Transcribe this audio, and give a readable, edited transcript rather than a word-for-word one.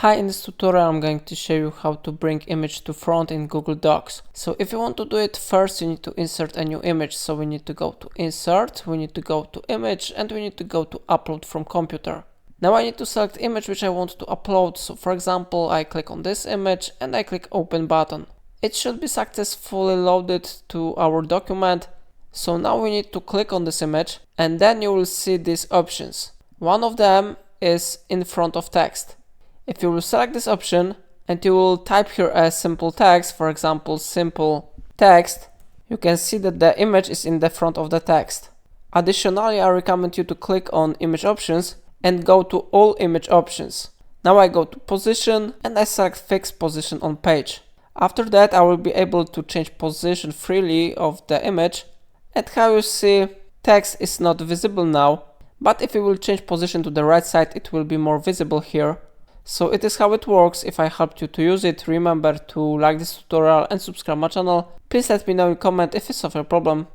Hi, in this tutorial I'm going to show you how to bring image to front in Google Docs. So if you want to do it, first you need to insert a new image. So we need to go to Insert, we need to go to Image, and we need to go to Upload from Computer. Now I need to select image which I want to upload. So for example, I click on this image and I click Open button. It should be successfully loaded to our document. So now we need to click on this image and then you will see these options. One of them is in front of text. If you will select this option and you will type here a simple text, for example, simple text, you can see that the image is in the front of the text. Additionally, I recommend you to click on image options and go to all image options. Now I go to position and I select fixed position on page. After that, I will be able to change position freely of the image. And how you see, text is not visible now, but if you will change position to the right side, it will be more visible here. So it is how it works. If I helped you to use it, remember to like this tutorial and subscribe my channel. Please let me know in comment if you solve a problem.